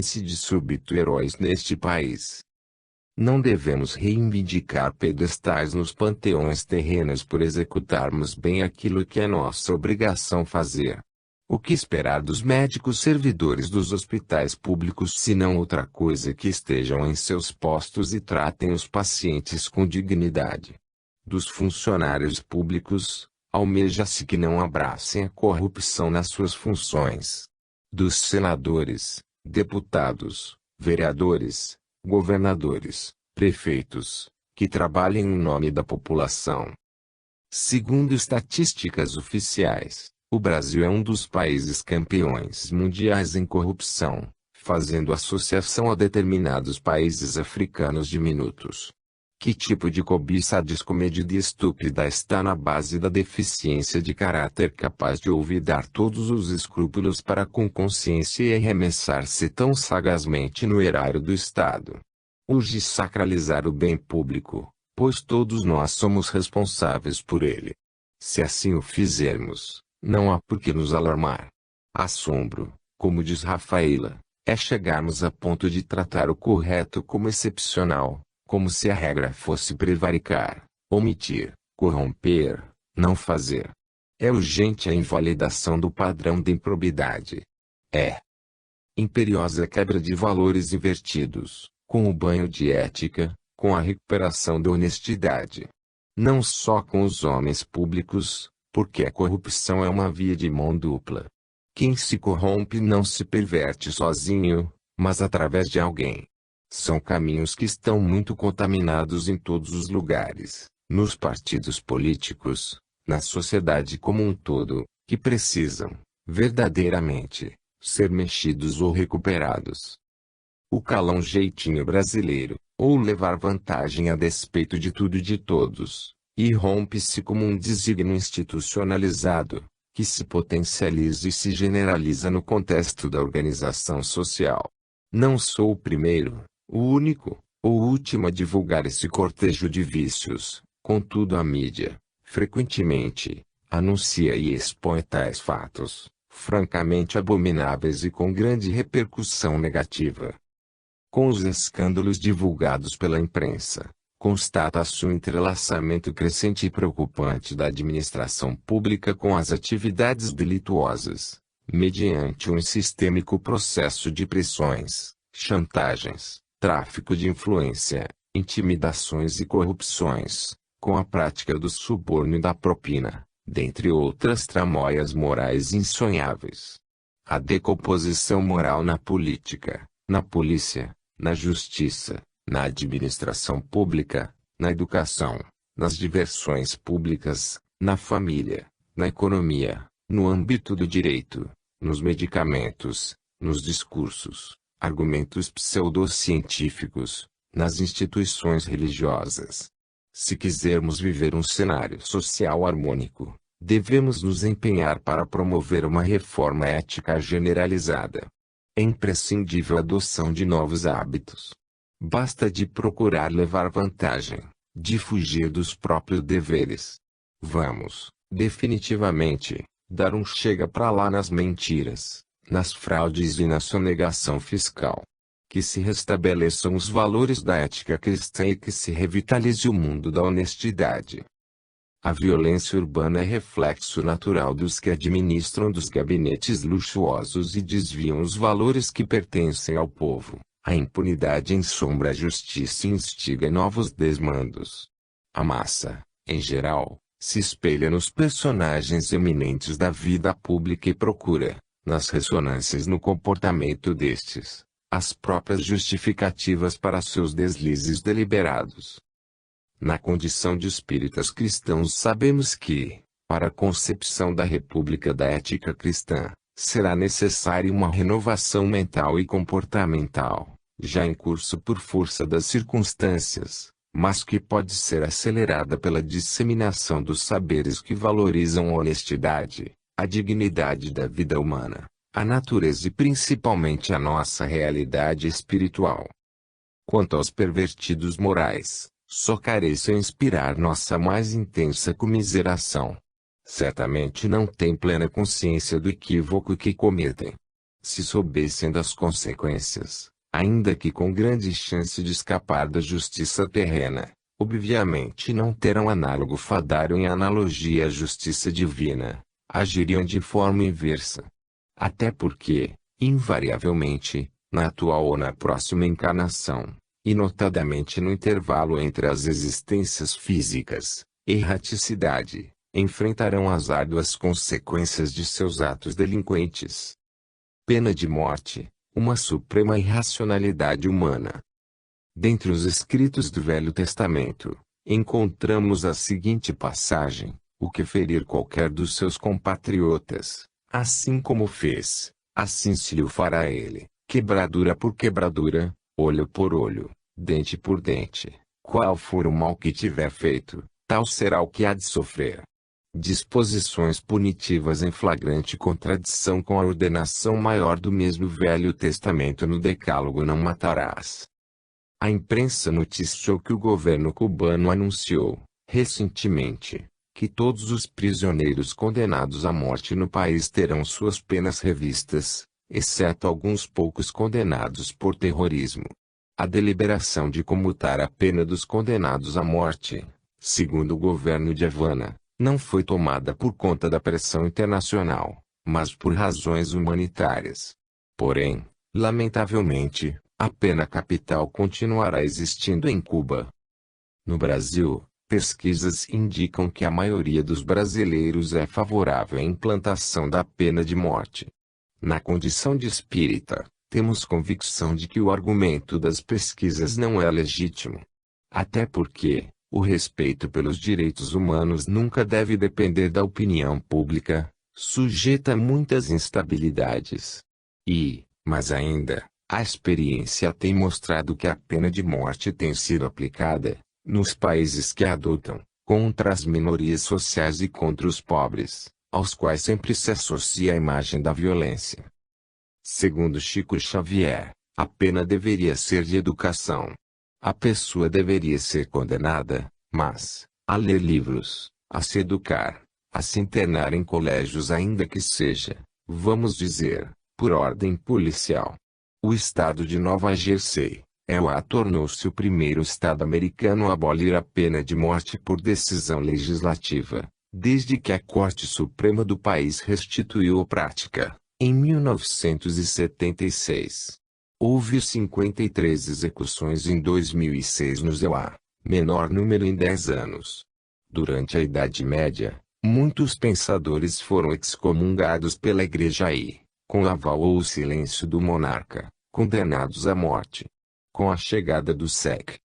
de súbito heróis neste país. Não devemos reivindicar pedestais nos panteões terrenos por executarmos bem aquilo que é nossa obrigação fazer. O que esperar dos médicos servidores dos hospitais públicos se não outra coisa que estejam em seus postos e tratem os pacientes com dignidade? Dos funcionários públicos, almeja-se que não abracem a corrupção nas suas funções. Dos senadores, deputados, vereadores, governadores, prefeitos, que trabalhem em nome da população. Segundo estatísticas oficiais, o Brasil é um dos países campeões mundiais em corrupção, fazendo associação a determinados países africanos diminutos. Que tipo de cobiça descomedida e estúpida está na base da deficiência de caráter capaz de olvidar todos os escrúpulos para com consciência e arremessar-se tão sagazmente no erário do Estado? Urge sacralizar o bem público, pois todos nós somos responsáveis por ele. Se assim o fizermos, não há por que nos alarmar. Assombro, como diz Rafaela, é chegarmos a ponto de tratar o correto como excepcional, como se a regra fosse prevaricar, omitir, corromper, não fazer. É urgente a invalidação do padrão de improbidade. É imperiosa a quebra de valores invertidos, com o banho de ética, com a recuperação da honestidade. Não só com os homens públicos, porque a corrupção é uma via de mão dupla. Quem se corrompe não se perverte sozinho, mas através de alguém. São caminhos que estão muito contaminados em todos os lugares, nos partidos políticos, na sociedade como um todo, que precisam, verdadeiramente, ser mexidos ou recuperados. O calão jeitinho brasileiro, ou levar vantagem a despeito de tudo e de todos, irrompe-se como um desígnio institucionalizado, que se potencializa e se generaliza no contexto da organização social. Não sou o primeiro, o único, ou último a divulgar esse cortejo de vícios, contudo a mídia, frequentemente, anuncia e expõe tais fatos, francamente abomináveis e com grande repercussão negativa. Com os escândalos divulgados pela imprensa, constata-se o entrelaçamento crescente e preocupante da administração pública com as atividades delituosas, mediante um sistêmico processo de pressões, chantagens, tráfico de influência, intimidações e corrupções, com a prática do suborno e da propina, dentre outras tramóias morais insonháveis. A decomposição moral na política, na polícia, na justiça, na administração pública, na educação, nas diversões públicas, na família, na economia, no âmbito do direito, nos medicamentos, nos discursos, argumentos pseudocientíficos, nas instituições religiosas. Se quisermos viver um cenário social harmônico, devemos nos empenhar para promover uma reforma ética generalizada. É imprescindível a adoção de novos hábitos. Basta de procurar levar vantagem, de fugir dos próprios deveres. Vamos, definitivamente, dar um chega pra lá nas mentiras, nas fraudes e na sonegação fiscal. Que se restabeleçam os valores da ética cristã e que se revitalize o mundo da honestidade. A violência urbana é reflexo natural dos que administram dos gabinetes luxuosos e desviam os valores que pertencem ao povo. A impunidade ensombra a justiça e instiga novos desmandos. A massa, em geral, se espelha nos personagens eminentes da vida pública e procura, nas ressonâncias no comportamento destes, as próprias justificativas para seus deslizes deliberados. Na condição de espíritas cristãos sabemos que, para a concepção da República da Ética Cristã, será necessária uma renovação mental e comportamental, já em curso por força das circunstâncias, mas que pode ser acelerada pela disseminação dos saberes que valorizam a honestidade, a dignidade da vida humana, a natureza e principalmente a nossa realidade espiritual. Quanto aos pervertidos morais, só carecem inspirar nossa mais intensa comiseração. Certamente não têm plena consciência do equívoco que cometem. se soubessem das consequências, ainda que com grande chance de escapar da justiça terrena, obviamente não terão análogo fadário em analogia à justiça divina, agiriam de forma inversa. Até porque, invariavelmente, na atual ou na próxima encarnação, e notadamente no intervalo entre as existências físicas, erraticidade, enfrentarão as árduas consequências de seus atos delinquentes. Pena de morte, uma suprema irracionalidade humana. Dentre os escritos do Velho Testamento, encontramos a seguinte passagem: o que ferir qualquer dos seus compatriotas, assim como fez, assim se lhe fará a ele, quebradura por quebradura, olho por olho, dente por dente. Qual for o mal que tiver feito, tal será o que há de sofrer. Disposições punitivas em flagrante contradição com a ordenação maior do mesmo Velho Testamento no Decálogo: não matarás. A imprensa noticiou que o governo cubano anunciou, recentemente, que todos os prisioneiros condenados à morte no país terão suas penas revistas, exceto alguns poucos condenados por terrorismo. A deliberação de comutar a pena dos condenados à morte, segundo o governo de Havana, não foi tomada por conta da pressão internacional, mas por razões humanitárias. Porém, lamentavelmente, a pena capital continuará existindo em Cuba. No Brasil, pesquisas indicam que a maioria dos brasileiros é favorável à implantação da pena de morte. Na condição de espírita, temos convicção de que o argumento das pesquisas não é legítimo. Até porque, o respeito pelos direitos humanos nunca deve depender da opinião pública, sujeita a muitas instabilidades. E, mais ainda, a experiência tem mostrado que a pena de morte tem sido aplicada, nos países que a adotam, contra as minorias sociais e contra os pobres, aos quais sempre se associa a imagem da violência. Segundo Chico Xavier, a pena deveria ser de educação. A pessoa deveria ser condenada, mas, a ler livros, a se educar, a se internar em colégios, ainda que seja, vamos dizer, por ordem policial. O estado de Nova Jersey, EUA, tornou-se o primeiro estado americano a abolir a pena de morte por decisão legislativa, desde que a Corte Suprema do país restituiu a prática, em 1976. Houve 53 execuções em 2006 no EUA, menor número em 10 anos. Durante a Idade Média, muitos pensadores foram excomungados pela Igreja e, com o aval ou o silêncio do monarca, condenados à morte. Com a chegada do século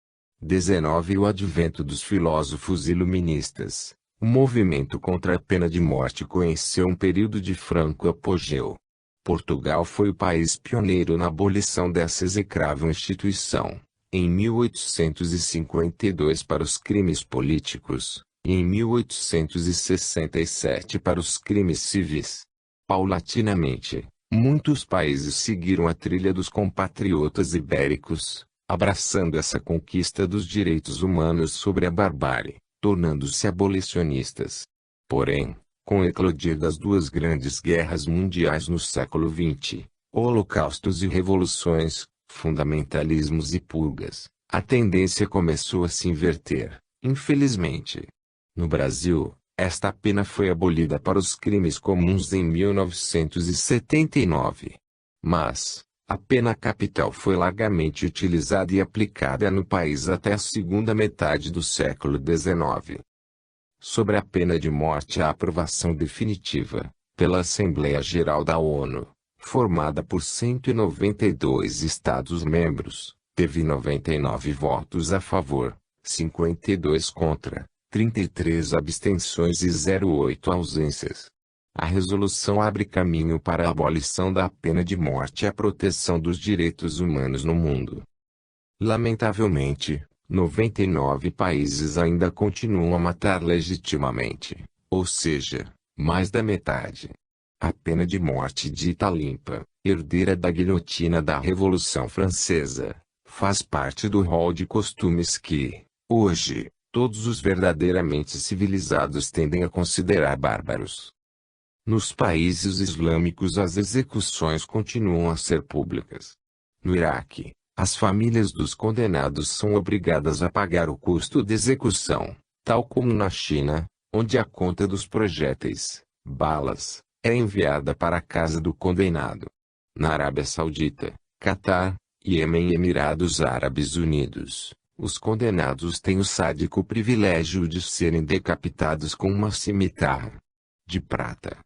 XIX e o advento dos filósofos iluministas, o movimento contra a pena de morte conheceu um período de franco apogeu. Portugal foi o país pioneiro na abolição dessa execrável instituição, em 1852 para os crimes políticos, e em 1867 para os crimes civis. Paulatinamente, muitos países seguiram a trilha dos compatriotas ibéricos, abraçando essa conquista dos direitos humanos sobre a barbárie, tornando-se abolicionistas. Porém, com o eclodir das duas grandes guerras mundiais no século XX, holocaustos e revoluções, fundamentalismos e purgas, a tendência começou a se inverter, infelizmente. No Brasil, esta pena foi abolida para os crimes comuns em 1979. Mas, a pena capital foi largamente utilizada e aplicada no país até a segunda metade do século XIX. Sobre a pena de morte, a aprovação definitiva, pela Assembleia Geral da ONU, formada por 192 Estados-membros, teve 99 votos a favor, 52 contra, 33 abstenções e 08 ausências. A resolução abre caminho para a abolição da pena de morte e a proteção dos direitos humanos no mundo. Lamentavelmente, 99 países ainda continuam a matar legitimamente, ou seja, mais da metade. A pena de morte dita limpa, herdeira da guilhotina da Revolução Francesa, faz parte do rol de costumes que, hoje, todos os verdadeiramente civilizados tendem a considerar bárbaros. Nos países islâmicos as execuções continuam a ser públicas. No Iraque, as famílias dos condenados são obrigadas a pagar o custo de execução, tal como na China, onde a conta dos projéteis, balas, é enviada para a casa do condenado. Na Arábia Saudita, Catar, Iêmen e Emirados Árabes Unidos, os condenados têm o sádico privilégio de serem decapitados com uma cimitarra de prata.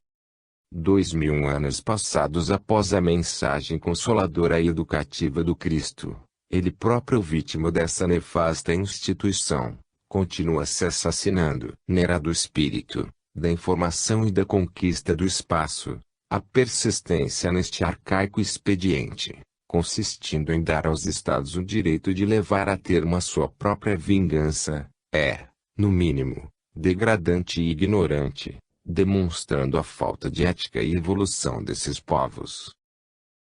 2000 anos passados após a mensagem consoladora e educativa do Cristo, ele próprio vítima dessa nefasta instituição, continua se assassinando. Nera do espírito, da informação e da conquista do espaço, a persistência neste arcaico expediente, consistindo em dar aos Estados o direito de levar a termo a sua própria vingança, é, no mínimo, degradante e ignorante, demonstrando a falta de ética e evolução desses povos.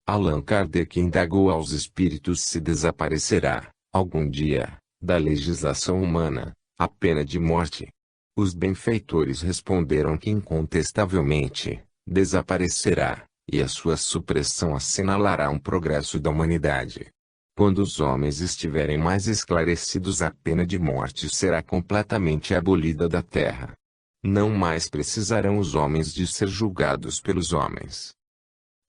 Allan Kardec indagou aos espíritos se desaparecerá, algum dia, da legislação humana, a pena de morte. Os benfeitores responderam que incontestavelmente, desaparecerá, e a sua supressão assinalará um progresso da humanidade. Quando os homens estiverem mais esclarecidos, a pena de morte será completamente abolida da terra. Não mais precisarão os homens de ser julgados pelos homens.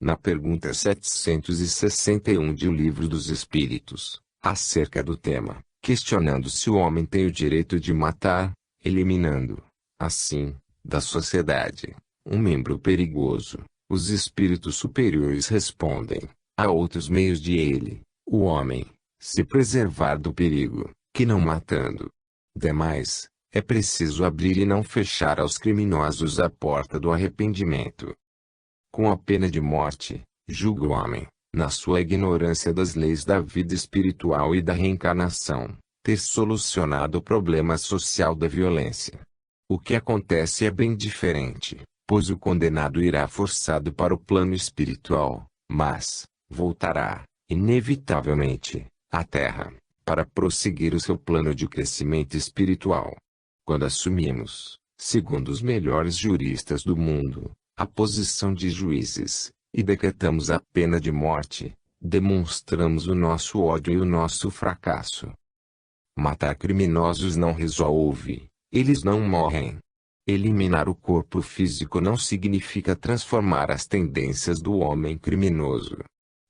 Na pergunta 761 de O Livro dos Espíritos, acerca do tema, questionando se o homem tem o direito de matar, eliminando, assim, da sociedade, um membro perigoso, os espíritos superiores respondem: há outros meios de ele, o homem, se preservar do perigo, que não matando. Demais, é preciso abrir e não fechar aos criminosos a porta do arrependimento. Com a pena de morte, julga o homem, na sua ignorância das leis da vida espiritual e da reencarnação, ter solucionado o problema social da violência. O que acontece é bem diferente, pois o condenado irá forçado para o plano espiritual, mas voltará, inevitavelmente, à Terra, para prosseguir o seu plano de crescimento espiritual. Quando assumimos, segundo os melhores juristas do mundo, a posição de juízes, e decretamos a pena de morte, demonstramos o nosso ódio e o nosso fracasso. Matar criminosos não resolve, eles não morrem. Eliminar o corpo físico não significa transformar as tendências do homem criminoso.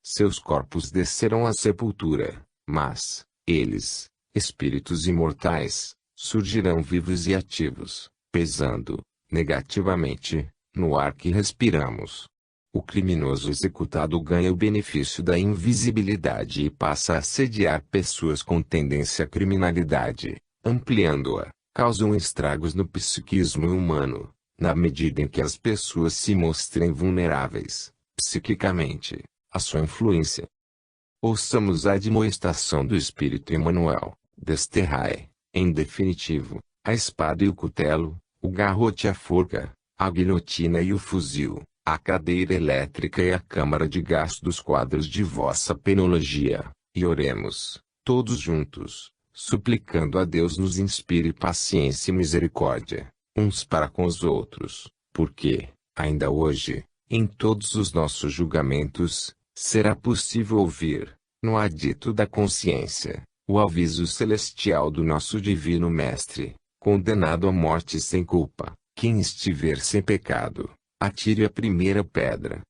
Seus corpos descerão à sepultura, mas, eles, espíritos imortais, surgirão vivos e ativos, pesando, negativamente, no ar que respiramos. O criminoso executado ganha o benefício da invisibilidade e passa a assediar pessoas com tendência à criminalidade, ampliando-a, causam estragos no psiquismo humano, na medida em que as pessoas se mostrem vulneráveis, psiquicamente, à sua influência. Ouçamos a admoestação do Espírito Emmanuel: desterrai, em definitivo, a espada e o cutelo, o garrote e a forca, a guilhotina e o fuzil, a cadeira elétrica e a câmara de gás dos quadros de vossa penologia, e oremos, todos juntos, suplicando a Deus nos inspire paciência e misericórdia, uns para com os outros, porque, ainda hoje, em todos os nossos julgamentos, será possível ouvir, no adito da consciência, o aviso celestial do nosso Divino Mestre: condenado à morte sem culpa, quem estiver sem pecado, atire a primeira pedra.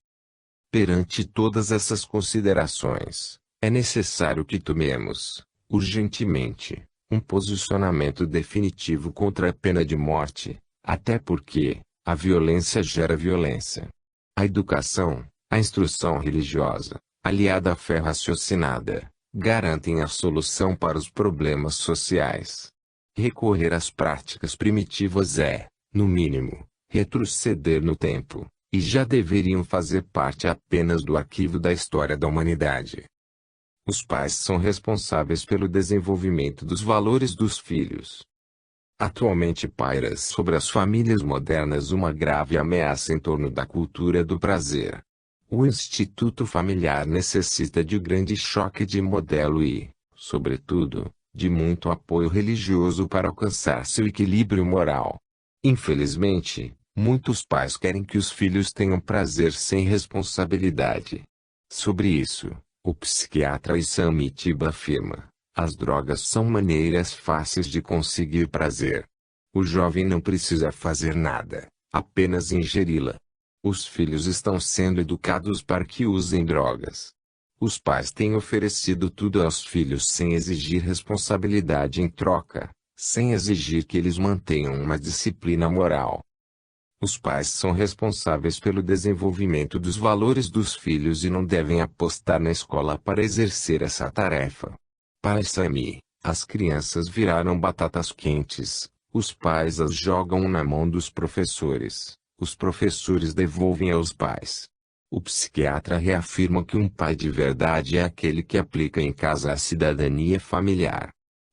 Perante todas essas considerações, é necessário que tomemos, urgentemente, um posicionamento definitivo contra a pena de morte, até porque a violência gera violência. A educação, a instrução religiosa, aliada à fé raciocinada, garantem a solução para os problemas sociais. Recorrer às práticas primitivas é, no mínimo, retroceder no tempo, e já deveriam fazer parte apenas do arquivo da história da humanidade. Os pais são responsáveis pelo desenvolvimento dos valores dos filhos. Atualmente paira sobre as famílias modernas uma grave ameaça em torno da cultura do prazer. O instituto familiar necessita de grande choque de modelo e, sobretudo, de muito apoio religioso para alcançar seu equilíbrio moral. Infelizmente, Muitos pais querem que os filhos tenham prazer sem responsabilidade. Sobre isso, o psiquiatra Issam Itiba afirma: as drogas são maneiras fáceis de conseguir prazer. O jovem não precisa fazer nada, apenas ingeri-la. Os filhos estão sendo educados para que usem drogas. Os pais têm oferecido tudo aos filhos sem exigir responsabilidade em troca, sem exigir que eles mantenham uma disciplina moral. Os pais são responsáveis pelo desenvolvimento dos valores dos filhos e não devem apostar na escola para exercer essa tarefa. Para Sami, as crianças viraram batatas quentes, os pais as jogam na mão dos professores, os professores devolvem aos pais. O psiquiatra reafirma que um pai de verdade é aquele que aplica em casa a cidadania familiar.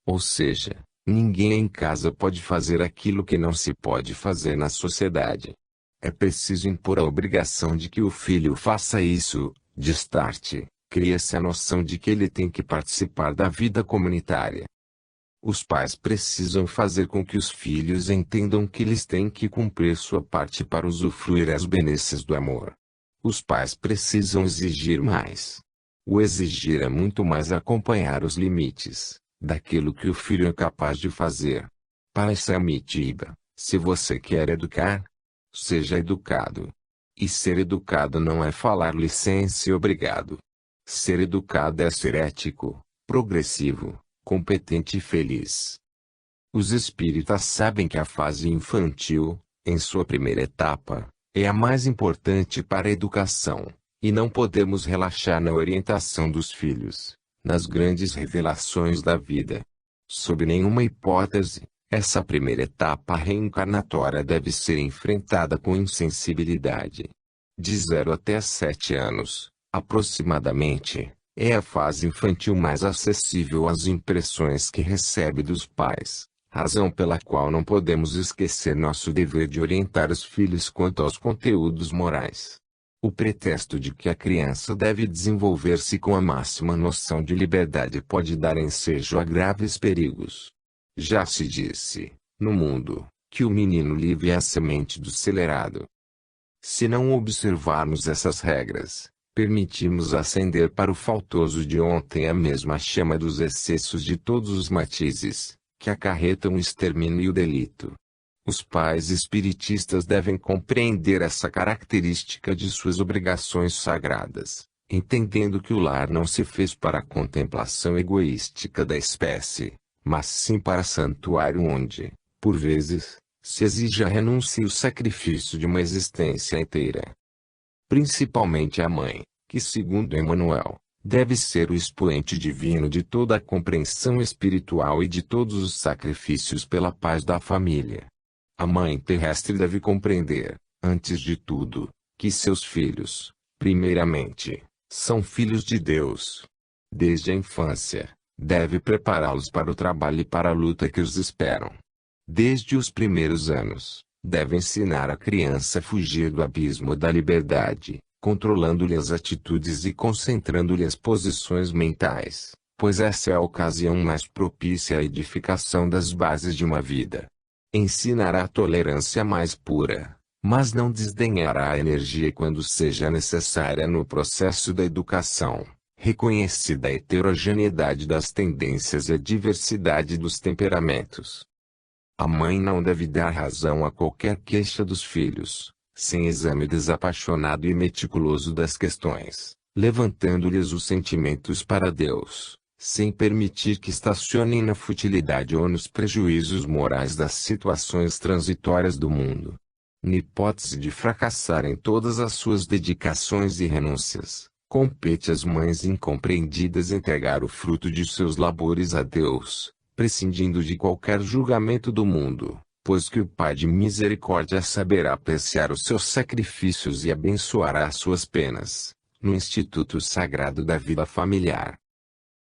Ou seja, ninguém em casa pode fazer aquilo que não se pode fazer na sociedade. É preciso impor a obrigação de que o filho faça isso. De start, cria-se a noção de que ele tem que participar da vida comunitária. Os pais precisam fazer com que os filhos entendam que eles têm que cumprir sua parte para usufruir as benesses do amor. Os pais precisam exigir mais. O exigir é muito mais acompanhar os limites daquilo que o filho é capaz de fazer. Para Issam Itiba, se você quer educar, seja educado. E ser educado não é falar licença e obrigado. Ser educado é ser ético, progressivo, competente e feliz. Os espíritas sabem que a fase infantil, em sua primeira etapa, é a mais importante para a educação, e não podemos relaxar na orientação dos filhos, nas grandes revelações da vida. Sob nenhuma hipótese, essa primeira etapa reencarnatória deve ser enfrentada com insensibilidade. De 0 até 7 anos, aproximadamente, é a fase infantil mais acessível às impressões que recebe dos pais. Razão pela qual não podemos esquecer nosso dever de orientar os filhos quanto aos conteúdos morais. O pretexto de que a criança deve desenvolver-se com a máxima noção de liberdade pode dar ensejo a graves perigos. Já se disse, no mundo, que o menino livre é a semente do celerado. Se não observarmos essas regras, permitimos acender para o faltoso de ontem a mesma chama dos excessos de todos os matizes, que acarretam o extermínio e o delito. Os pais espiritistas devem compreender essa característica de suas obrigações sagradas, entendendo que o lar não se fez para a contemplação egoística da espécie, mas sim para santuário onde, por vezes, se exige a renúncia e o sacrifício de uma existência inteira. Principalmente a mãe, que segundo Emmanuel, deve ser o expoente divino de toda a compreensão espiritual e de todos os sacrifícios pela paz da família. A mãe terrestre deve compreender, antes de tudo, que seus filhos, primeiramente, são filhos de Deus. Desde a infância, deve prepará-los para o trabalho e para a luta que os esperam. Desde os primeiros anos, deve ensinar a criança a fugir do abismo da liberdade, controlando-lhe as atitudes e concentrando-lhe as posições mentais, pois essa é a ocasião mais propícia à edificação das bases de uma vida. Ensinará a tolerância mais pura, mas não desdenhará a energia quando seja necessária no processo da educação, reconhecida a heterogeneidade das tendências e a diversidade dos temperamentos. A mãe não deve dar razão a qualquer queixa dos filhos, sem exame desapaixonado e meticuloso das questões, levantando-lhes os sentimentos para Deus, sem permitir que estacionem na futilidade ou nos prejuízos morais das situações transitórias do mundo. Na hipótese de fracassar em todas as suas dedicações e renúncias, compete às mães incompreendidas entregar o fruto de seus labores a Deus, prescindindo de qualquer julgamento do mundo, pois que o Pai de misericórdia saberá apreciar os seus sacrifícios e abençoará suas penas, no instituto sagrado da vida familiar.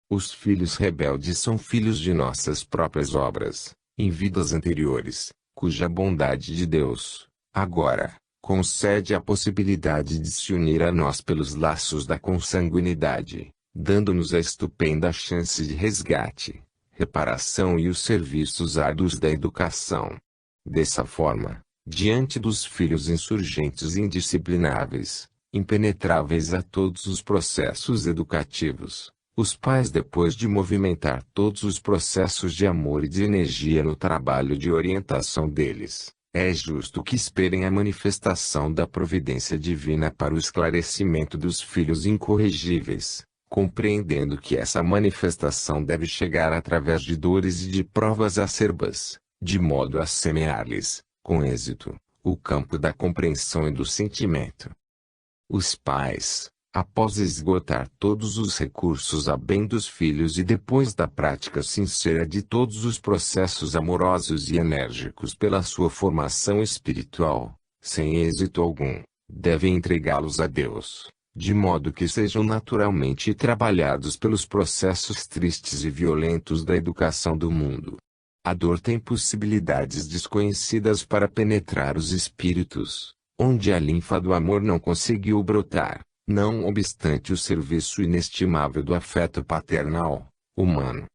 Os filhos rebeldes são filhos de nossas próprias obras, em vidas anteriores, cuja bondade de Deus, agora, concede a possibilidade de se unir a nós pelos laços da consanguinidade, dando-nos a estupenda chance de resgate, reparação e os serviços árduos da educação. Dessa forma, Diante dos filhos insurgentes e indisciplináveis, impenetráveis a todos os processos educativos, os pais, depois de movimentar todos os processos de amor e de energia no trabalho de orientação deles, é justo que esperem a manifestação da providência divina para o esclarecimento dos filhos incorrigíveis, compreendendo que essa manifestação deve chegar através de dores e de provas acerbas, de modo a semear-lhes, com êxito, o campo da compreensão e do sentimento. Os pais, após esgotar todos os recursos a bem dos filhos e depois da prática sincera de todos os processos amorosos e enérgicos pela sua formação espiritual, sem êxito algum, devem entregá-los a Deus, de modo que sejam naturalmente trabalhados pelos processos tristes e violentos da educação do mundo. A dor tem possibilidades desconhecidas para penetrar os espíritos, onde a linfa do amor não conseguiu brotar, não obstante o serviço inestimável do afeto paternal, humano.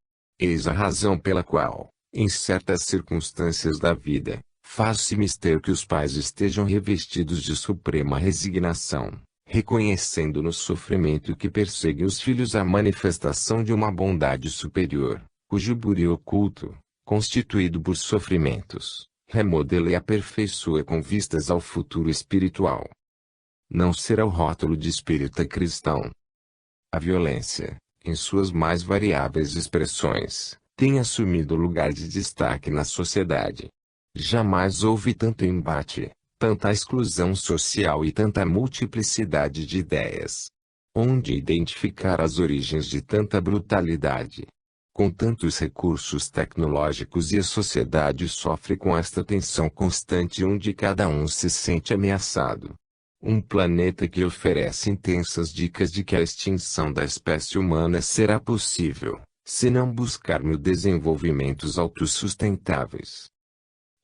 Eis a razão pela qual, em certas circunstâncias da vida, faz-se mister que os pais estejam revestidos de suprema resignação, reconhecendo no sofrimento que persegue os filhos a manifestação de uma bondade superior, cujo buril oculto, constituído por sofrimentos, remodela e aperfeiçoa com vistas ao futuro espiritual. Não será o rótulo de espírita cristão. A violência, em suas mais variáveis expressões, tem assumido lugar de destaque na sociedade. Jamais houve tanto embate, tanta exclusão social e tanta multiplicidade de ideias. Onde identificar as origens de tanta brutalidade? Com tantos recursos tecnológicos e a sociedade sofre com esta tensão constante onde cada um se sente ameaçado. Um planeta que oferece intensas dicas de que a extinção da espécie humana será possível, se não buscarmos desenvolvimentos autossustentáveis.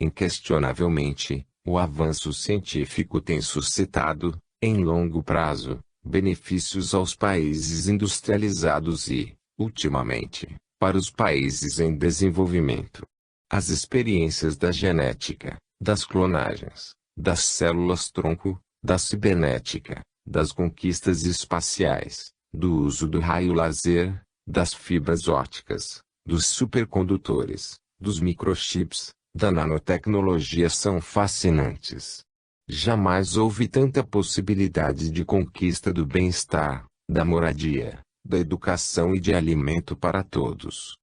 Inquestionavelmente, o avanço científico tem suscitado, em longo prazo, benefícios aos países industrializados e, ultimamente, para os países em desenvolvimento. As experiências da genética, das clonagens, das células-tronco, da cibernética, das conquistas espaciais, do uso do raio laser, das fibras ópticas, dos supercondutores, dos microchips, da nanotecnologia são fascinantes. Jamais houve tanta possibilidade de conquista do bem-estar, da moradia, da educação e de alimento para todos.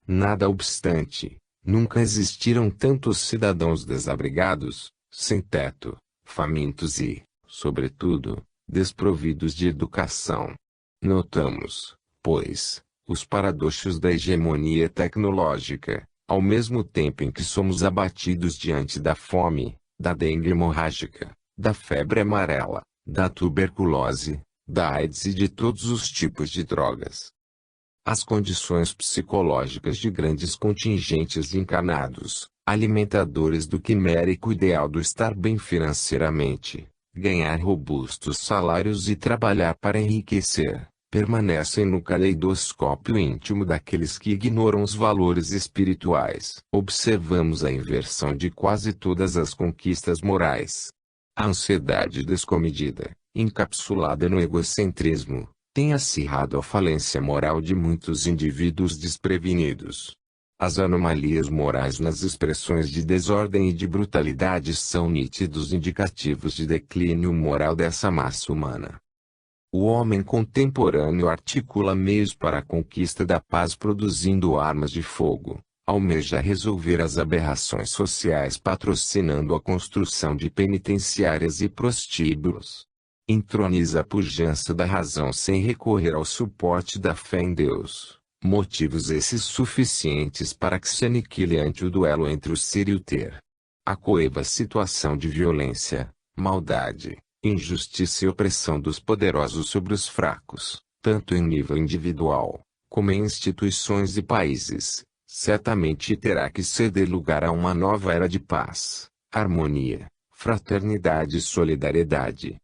Nada obstante, nunca existiram tantos cidadãos desabrigados, sem teto, famintos e, sobretudo, desprovidos de educação. Notamos, pois, os paradoxos da hegemonia tecnológica, ao mesmo tempo em que somos abatidos diante da fome, da dengue hemorrágica, da febre amarela, da tuberculose, da AIDS e de todos os tipos de drogas. As condições psicológicas de grandes contingentes encarnados, alimentadores do quimérico ideal do estar bem financeiramente, ganhar robustos salários e trabalhar para enriquecer, permanecem no caleidoscópio íntimo daqueles que ignoram os valores espirituais. Observamos a inversão de quase todas as conquistas morais. A ansiedade descomedida, encapsulada no egocentrismo, tem acirrado a falência moral de muitos indivíduos desprevenidos. As anomalias morais nas expressões de desordem e de brutalidade são nítidos indicativos de declínio moral dessa massa humana. O homem contemporâneo articula meios para a conquista da paz produzindo armas de fogo, almeja resolver as aberrações sociais patrocinando a construção de penitenciárias e prostíbulos. Introniza a pujança da razão sem recorrer ao suporte da fé em Deus, motivos esses suficientes para que se aniquile ante o duelo entre o ser e o ter. A coeva situação de violência, maldade, injustiça e opressão dos poderosos sobre os fracos, tanto em nível individual, como em instituições e países, certamente terá que ceder lugar a uma nova era de paz, harmonia, fraternidade e solidariedade.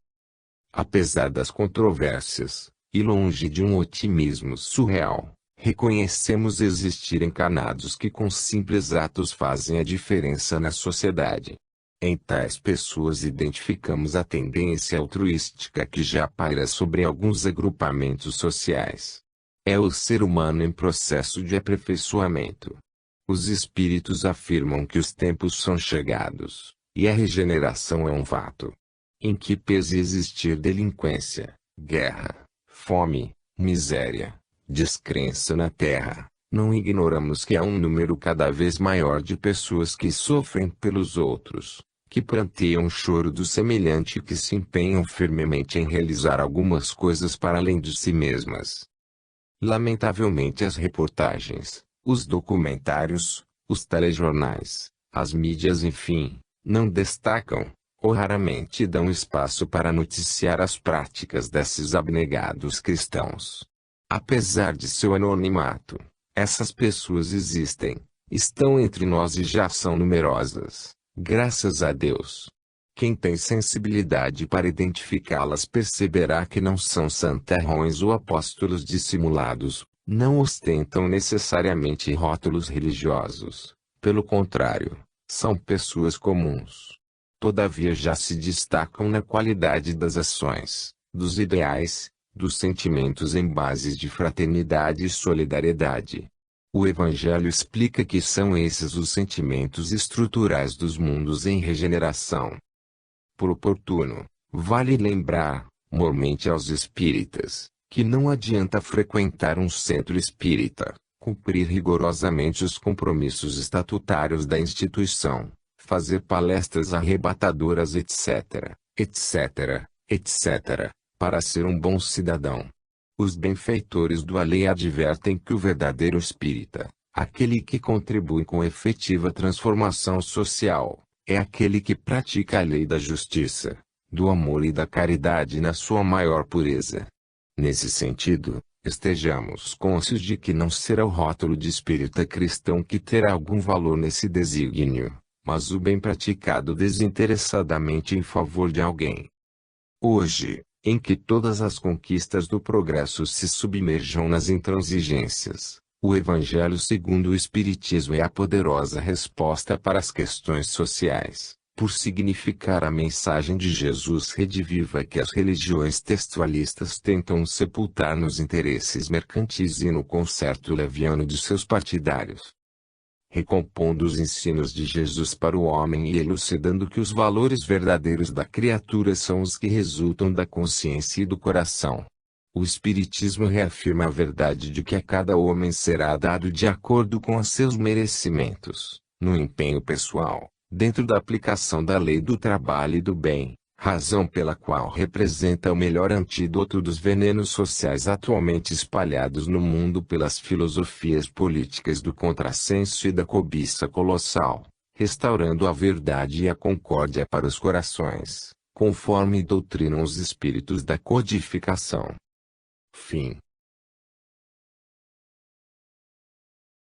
Apesar das controvérsias, e longe de um otimismo surreal, reconhecemos existir encarnados que com simples atos fazem a diferença na sociedade. Em tais pessoas identificamos a tendência altruística que já paira sobre alguns agrupamentos sociais. É o ser humano em processo de aperfeiçoamento. Os espíritos afirmam que os tempos são chegados, e a regeneração é um fato. Em que pese existir delinquência, guerra, fome, miséria, descrença na terra, não ignoramos que há um número cada vez maior de pessoas que sofrem pelos outros, que pranteiam o choro do semelhante e que se empenham firmemente em realizar algumas coisas para além de si mesmas. Lamentavelmente as reportagens, os documentários, os telejornais, as mídias enfim, não destacam, ou raramente dão espaço para noticiar as práticas desses abnegados cristãos. Apesar de seu anonimato, essas pessoas existem, estão entre nós e já são numerosas, graças a Deus. Quem tem sensibilidade para identificá-las perceberá que não são santarrões ou apóstolos dissimulados, não ostentam necessariamente rótulos religiosos. Pelo contrário, são pessoas comuns. Todavia já se destacam na qualidade das ações, dos ideais, dos sentimentos em bases de fraternidade e solidariedade. O Evangelho explica que são esses os sentimentos estruturais dos mundos em regeneração. Por oportuno, vale lembrar, mormente aos espíritas, que não adianta frequentar um centro espírita, cumprir rigorosamente os compromissos estatutários da instituição, fazer palestras arrebatadoras etc., etc., etc., para ser um bom cidadão. Os benfeitores do além advertem que o verdadeiro espírita, aquele que contribui com efetiva transformação social, é aquele que pratica a lei da justiça, do amor e da caridade na sua maior pureza. Nesse sentido, estejamos cônscios de que não será o rótulo de espírita cristão que terá algum valor nesse desígnio, mas o bem praticado desinteressadamente em favor de alguém. Hoje, em que todas as conquistas do progresso se submerjam nas intransigências, o Evangelho segundo o Espiritismo é a poderosa resposta para as questões sociais, por significar a mensagem de Jesus rediviva que as religiões textualistas tentam sepultar nos interesses mercantis e no concerto leviano de seus partidários. Recompondo os ensinos de Jesus para o homem e elucidando que os valores verdadeiros da criatura são os que resultam da consciência e do coração. O Espiritismo reafirma a verdade de que a cada homem será dado de acordo com os seus merecimentos, no empenho pessoal, dentro da aplicação da lei do trabalho e do bem, razão pela qual representa o melhor antídoto dos venenos sociais atualmente espalhados no mundo pelas filosofias políticas do contrassenso e da cobiça colossal, restaurando a verdade e a concórdia para os corações, conforme doutrinam os espíritos da codificação. Fim.